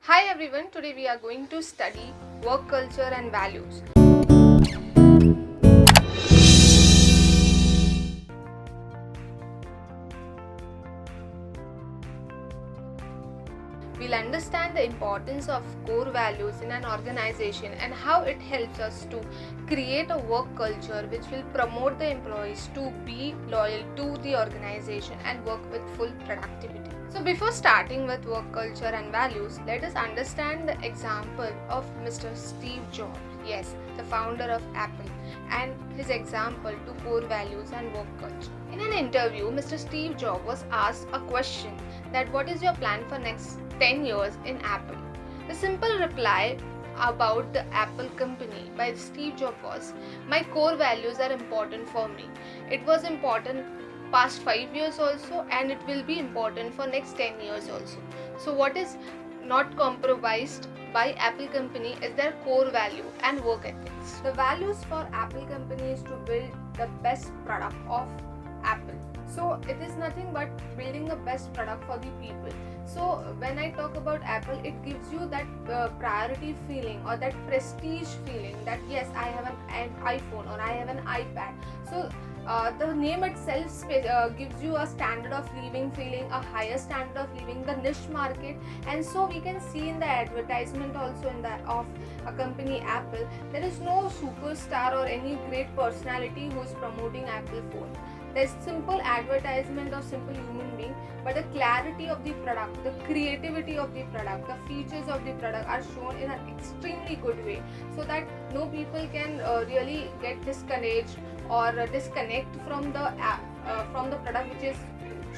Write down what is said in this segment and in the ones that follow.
Hi everyone, today we are going to study work culture and values. We'll understand the importance of core values in an organization and how it helps us to create a work culture which will promote the employees to be loyal to the organization and work with full productivity. So before starting with work culture and values, let us understand the example of Mr. Steve Jobs, yes, the founder of Apple, and his example to core values and work culture. In an interview, Mr. Steve Jobs was asked a question that what is your plan for next 10 years in Apple? The simple reply about the Apple company by Steve Jobs was, my core values are important for me. It was important past 5 years also, and it will be important for next 10 years also. So what is not compromised by Apple company is their core value and work ethics. The values for Apple company is to build the best product of Apple. So it is nothing but building the best product for the people. So when I talk about Apple, it gives you that priority feeling or that prestige feeling that yes, I have an iPhone or I have an iPad. So the name itself gives you a standard of living feeling, a higher standard of living, the niche market. And so we can see in the advertisement also in the of a company Apple, there is no superstar or any great personality who is promoting Apple phone. There's simple advertisement of simple human being, but the clarity of the product, the creativity of the product, the features of the product are shown in an extremely good way, so that no people can really get discouraged or disconnect from the product which is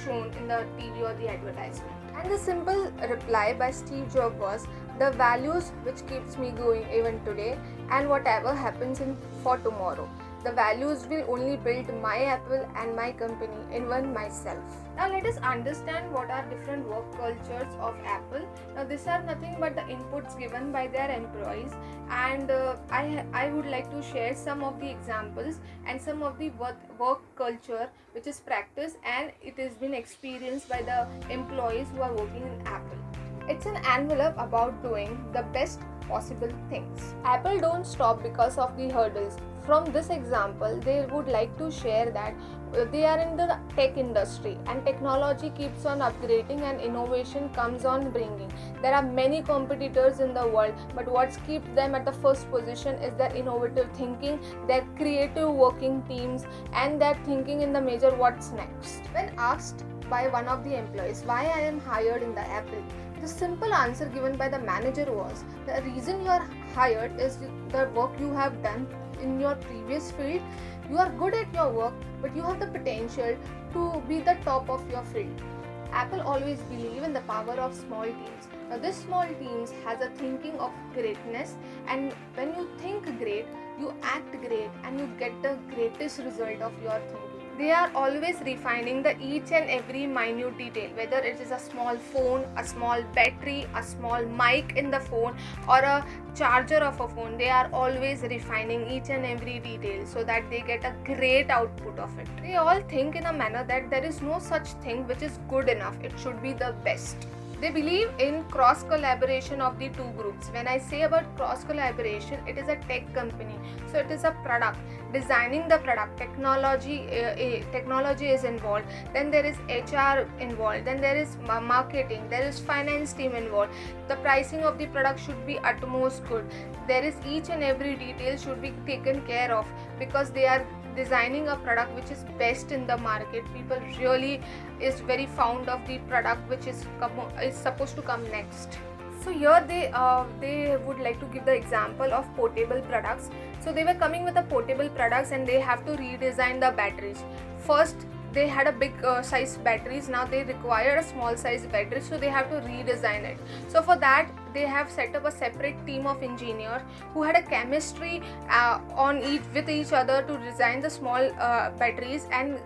shown in the TV or the advertisement. And the simple reply by Steve Jobs was, the values which keeps me going even today and whatever happens for tomorrow. The values will only build my Apple and my company, even myself. Now let us understand what are different work cultures of Apple. Now these are nothing but the inputs given by their employees, and I would like to share some of the examples and some of the work culture which is practiced and it has been experienced by the employees who are working in Apple. It's an envelope about doing the best possible things. Apple don't stop because of the hurdles. From this example, they would like to share that they are in the tech industry and technology keeps on upgrading and innovation comes on bringing. There are many competitors in the world, but what keeps them at the first position is their innovative thinking, their creative working teams, and their thinking in the major what's next. When asked by one of the employees why I am hired in the Apple, the simple answer given by the manager was, the reason you are hired is the work you have done in your previous field. You are good at your work, but you have the potential to be the top of your field. Apple always believe in the power of small teams. Now this small teams has a thinking of greatness, and when you think great, you act great and you get the greatest result of your thinking. They are always refining the each and every minute detail, whether it is a small phone, a small battery, a small mic in the phone, or a charger of a phone. They are always refining each and every detail so that they get a great output of it. They all think in a manner that there is no such thing which is good enough. It should be the best. They believe in cross collaboration of the two groups. When I say about cross collaboration, it is a tech company, so it is a product, designing the product, technology is involved, then there is HR involved, then there is marketing, there is finance team involved. The pricing of the product should be utmost good. There is each and every detail should be taken care of, because they are designing a product which is best in the market. People really is very fond of the product which is supposed to come next. So here they would like to give the example of portable products. So they were coming with the portable products and they have to redesign the batteries. First they had a big size batteries, now they require a small size battery, so they have to redesign it. So for that they have set up a separate team of engineers who had a chemistry with each other to design the small batteries and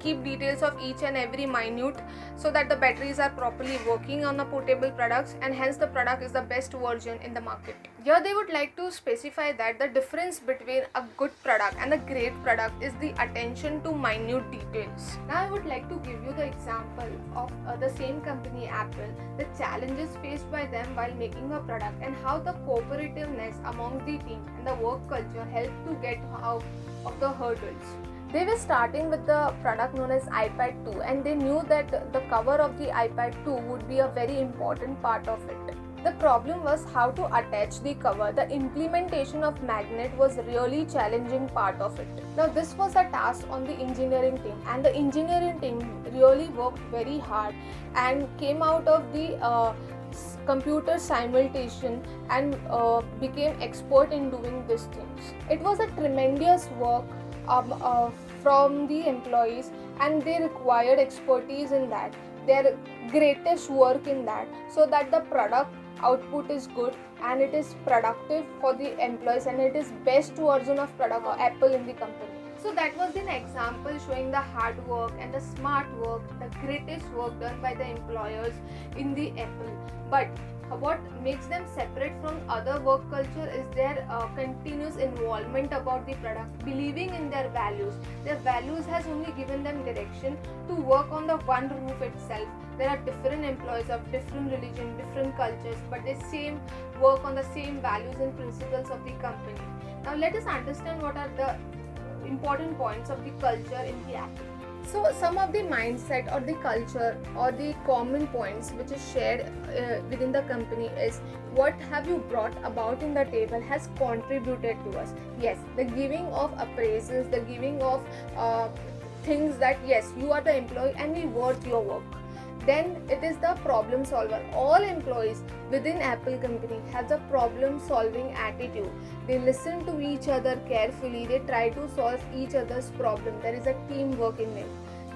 keep details of each and every minute so that the batteries are properly working on the portable products, and hence the product is the best version in the market. Here they would like to specify that the difference between a good product and a great product is the attention to minute details. Now I would like to give you the example of the same company Apple, the challenges faced by them while making a product, and how the cooperativeness among the team and the work culture helped to get out of the hurdles. They were starting with the product known as iPad 2, and they knew that the cover of the iPad 2 would be a very important part of it. The problem was how to attach the cover. The implementation of magnet was really challenging part of it. Now this was a task on the engineering team, and the engineering team really worked very hard and came out of the computer simulation and became expert in doing these things. It was a tremendous work from the employees, and they required expertise in that, their greatest work in that, so that the product output is good and it is productive for the employees, and it is best version of product or Apple in the company. So that was an example showing the hard work and the smart work, the greatest work done by the employers in the Apple. But what makes them separate from other work culture is their continuous involvement about the product, believing in their values. Their values has only given them direction to work on the one roof itself. There are different employees of different religion, different cultures, but they same work on the same values and principles of the company. Now let us understand what are the important points of the culture in the Apple. So some of the mindset or the culture or the common points which is shared within the company is what have you brought about in the table has contributed to us. Yes, the giving of appraisals, the giving of things that yes, you are the employee and we worth your work. Then it is the problem solver. All employees within Apple company have the problem solving attitude. They listen to each other carefully. They try to solve each other's problem. There is a teamwork in it.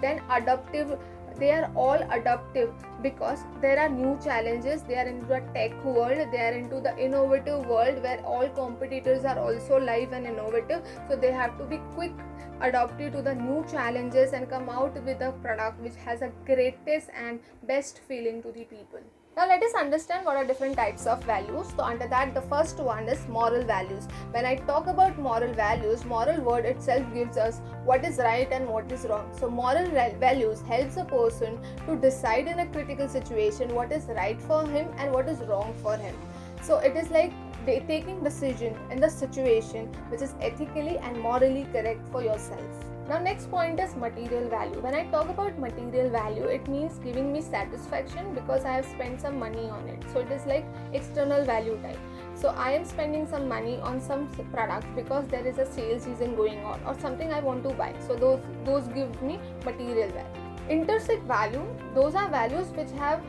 Then adaptive. They are all adaptive because there are new challenges. They are into the tech world. They are into the innovative world where all competitors are also live and innovative. So they have to be quick, adapted to the new challenges and come out with a product which has a greatest and best feeling to the people. Now let us understand what are different types of values. So under that, the first one is moral values. When I talk about moral values, moral word itself gives us what is right and what is wrong. So moral values helps a person to decide in a critical situation what is right for him and what is wrong for him. So it is like taking decision in the situation which is ethically and morally correct for yourself. Now next point is material value. When I talk about material value, it means giving me satisfaction because I have spent some money on it. So it is like external value type. So I am spending some money on some product because there is a sale season going on or something I want to buy. So those give me material value. Intrinsic value, those are values which have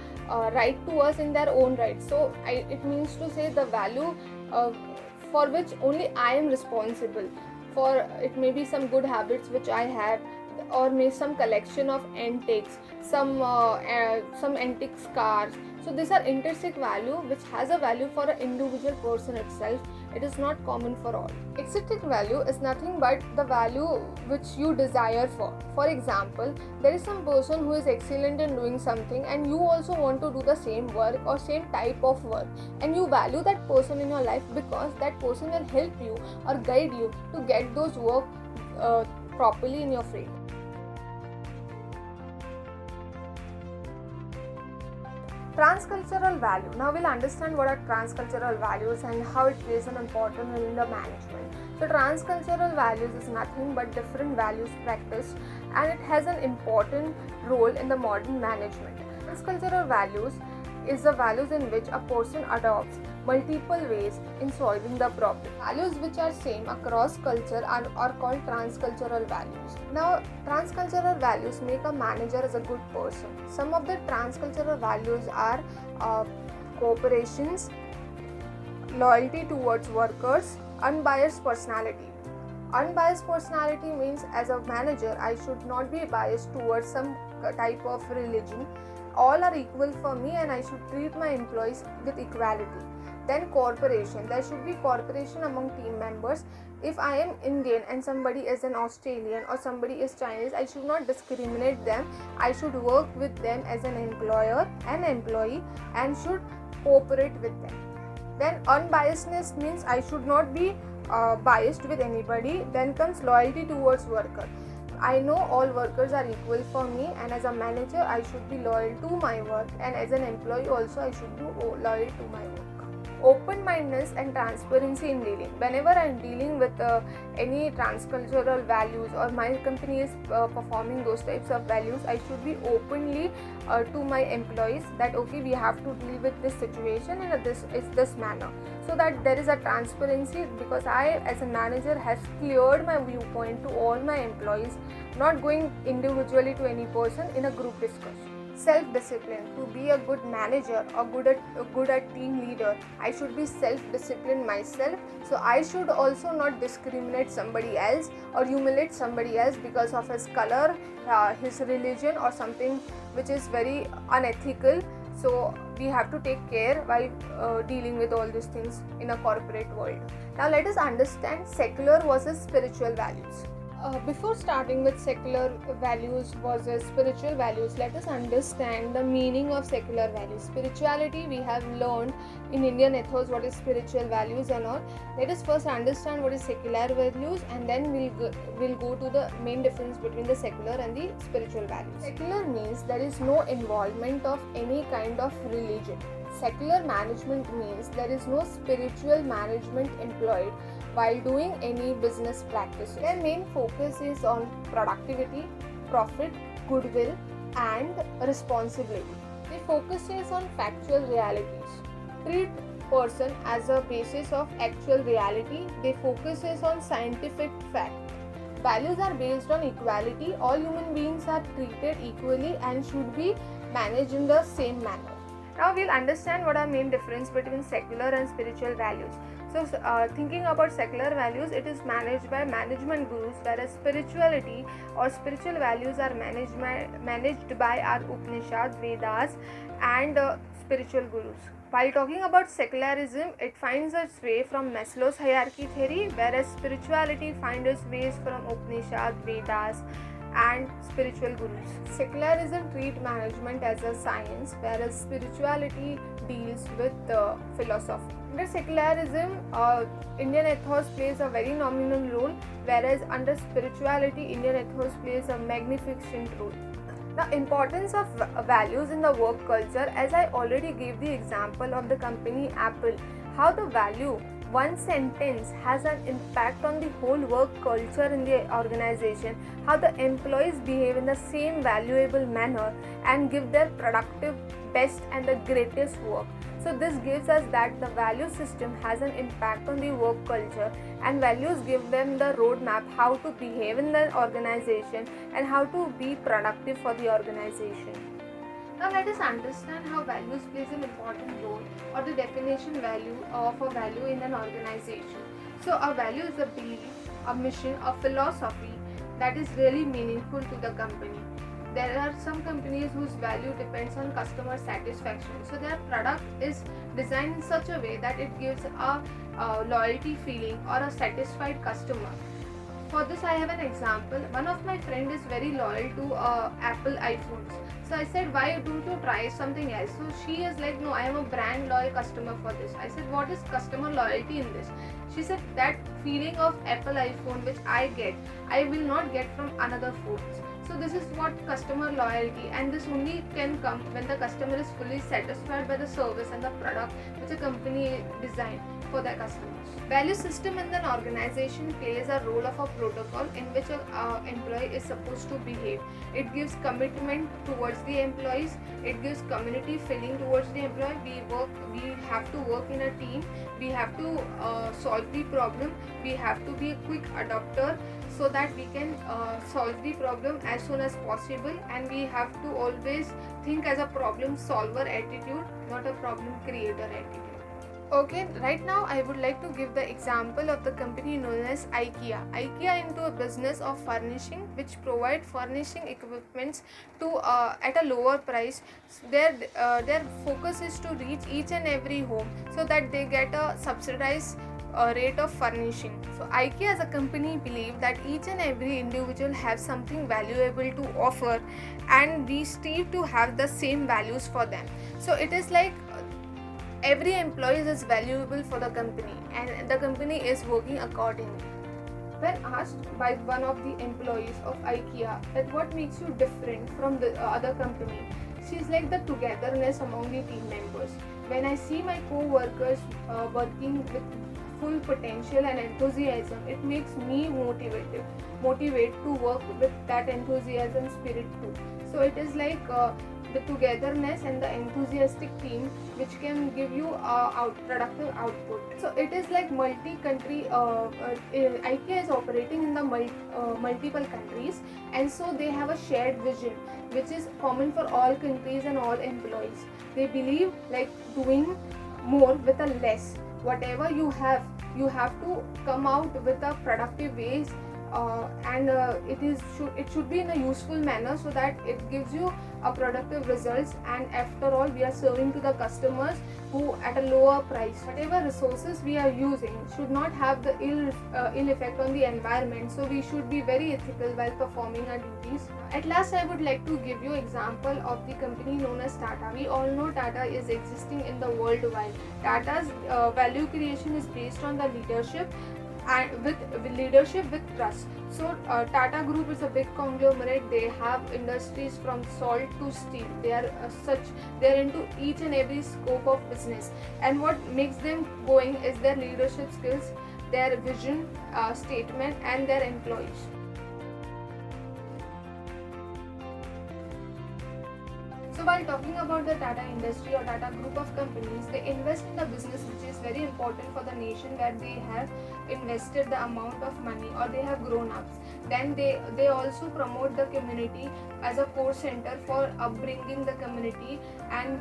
right to us in their own right. So it means to say the value for which only I am responsible. For it may be some good habits which I have, or may some collection of antiques, some antique cars. So these are intrinsic value which has a value for an individual person itself. It is not common for all. Extrinsic value is nothing but the value which you desire for. For example, there is some person who is excellent in doing something and you also want to do the same work or same type of work, and you value that person in your life because that person will help you or guide you to get those work properly in your field. Transcultural value. Now we'll understand what are transcultural values and how it plays an important role in the management. So transcultural values is nothing but different values practiced, and it has an important role in the modern management. Transcultural values is the values in which a person adopts multiple ways in solving the problem. Values which are same across culture are called transcultural values. Now, transcultural values make a manager as a good person. Some of the transcultural values are cooperations, loyalty towards workers, unbiased personality. Unbiased personality means as a manager, I should not be biased towards some type of religion. all are equal for me and I should treat my employees with equality. Then cooperation, there should be cooperation among team members. If I am Indian and somebody is an Australian or somebody is Chinese, I should not discriminate them. I should work with them as an employer and employee and should cooperate with them. Then unbiasedness means I should not be biased with anybody. Then comes loyalty towards worker. I know all workers are equal for me, and as a manager I should be loyal to my work, and as an employee also I should be loyal to my work. Open-mindedness and transparency in dealing. Whenever I am dealing with any transcultural values or my company is performing those types of values, I should be openly to my employees that okay, we have to deal with this situation in this manner, so that there is a transparency, because I as a manager has cleared my viewpoint to all my employees, not going individually to any person in a group discussion. Self-discipline. To be a good manager or good at team leader, I should be self-disciplined myself. So I should also not discriminate somebody else or humiliate somebody else because of his color, his religion, or something which is very unethical. So we have to take care while dealing with all these things in a corporate world. Now let us understand secular versus spiritual values. Before starting with secular values versus spiritual values, let us understand the meaning of secular values. Spirituality, we have learned in Indian ethos what is spiritual values and all. Let us first understand what is secular values, and then we'll go to the main difference between the secular and the spiritual values. Secular means there is no involvement of any kind of religion. Secular management means there is no spiritual management employed while doing any business practices. Their main focus is on productivity, profit, goodwill, and responsibility. They focuses on factual realities. Treat person as a basis of actual reality. They focuses on scientific fact. Values are based on equality. All human beings are treated equally and should be managed in the same manner. Now we'll understand what are main difference between secular and spiritual values. So thinking about secular values, it is managed by management gurus, whereas spirituality or spiritual values are managed by our Upanishads, Vedas, and spiritual gurus. While talking about secularism, it finds its way from Maslow's hierarchy theory, whereas spirituality finds its ways from Upanishads, Vedas, and spiritual gurus. Secularism treats management as a science, whereas spirituality deals with philosophy. Under secularism, Indian ethos plays a very nominal role, whereas under spirituality, Indian ethos plays a magnificent role. The importance of values in the work culture, as I already gave the example of the company Apple, how the value, one sentence has an impact on the whole work culture in the organization, how the employees behave in the same valuable manner and give their productive best and the greatest work. So this gives us that the value system has an impact on the work culture, and values give them the roadmap how to behave in the organization and how to be productive for the organization. Now let us understand how values plays an important role, or the definition value of a value in an organization. So a value is a belief, a mission, a philosophy that is really meaningful to the company. There are some companies whose value depends on customer satisfaction. So their product is designed in such a way that it gives a loyalty feeling or a satisfied customer. For this I have an example. One of my friend is very loyal to Apple iPhones. So I said, why don't you try something else? So she is like, no, I am a brand loyal customer for this. I said, what is customer loyalty in this? She said, that feeling of Apple iPhone which I get, I will not get from another phones. So this is what customer loyalty, and this only can come when the customer is fully satisfied by the service and the product which a company designed for their customers. Value system in an organization plays a role of a protocol in which an employee is supposed to behave. It gives commitment towards the employees. It gives community feeling towards the employee. We have to work in a team. We have to solve the problem. We have to be a quick adopter so that we can solve the problem as soon as possible, and we have to always think as a problem solver attitude, not a problem creator attitude. Okay, right now I would like to give the example of the company known as IKEA. IKEA into a business of furnishing, which provide furnishing equipments to at a lower price. Their focus is to reach each and every home so that they get a subsidized rate of furnishing. So IKEA as a company believe that each and every individual have something valuable to offer, and we strive to have the same values for them. So it is like every employee is valuable for the company and the company is working accordingly. When asked by one of the employees of IKEA that what makes you different from the other company, she's like the togetherness among the team members. When I see my co-workers working with full potential and enthusiasm, it makes me motivate to work with that enthusiasm spirit too. So it is like the togetherness and the enthusiastic team which can give you productive output. So it is like multi-country. IKEA is operating in the multiple countries, and so they have a shared vision which is common for all countries and all employees. They believe like doing more with a less. Whatever you have to come out with a productive ways, and it should be in a useful manner so that it gives you a productive results. And after all, we are serving to the customers who at a lower price. Whatever resources we are using should not have the ill effect on the environment, so we should be very ethical while performing our duties. At last, I would like to give you example of the company known as Tata. We all know Tata is existing in the worldwide. Tata's value creation is based on the leadership and with leadership with trust. So Tata Group is a big conglomerate. They have industries from salt to steel. They are into each and every scope of business, and what makes them going is their leadership skills, their vision statement, and their employees. So while talking about the Tata industry or Tata group of companies, they invest in the business which is very important for the nation, where they have invested the amount of money or they have grown up. Then they also promote the community as a core center for upbringing the community. And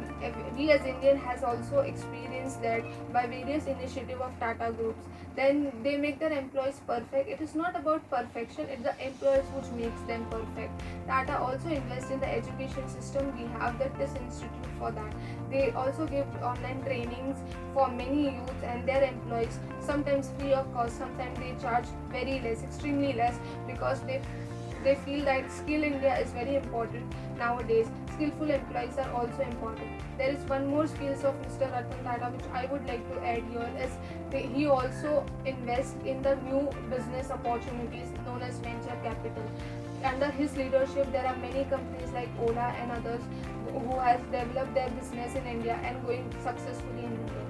we as Indian has also experienced that by various initiative of Tata groups. Then they make their employees perfect. It is not about perfection, it's the employees which makes them perfect. Tata also invest in the education system. We have the TIS Institute for that. They also give online trainings for many youths and their employees, sometimes free of cost, sometimes they charge very less, extremely less, because they feel that skill India is very important nowadays. Skillful employees are also important. There is one more skills of Mr. Ratan Tata which I would like to add here is he also invests in the new business opportunities known as venture capital. Under his leadership, there are many companies like Ola and others who has developed their business in India and going successfully in India.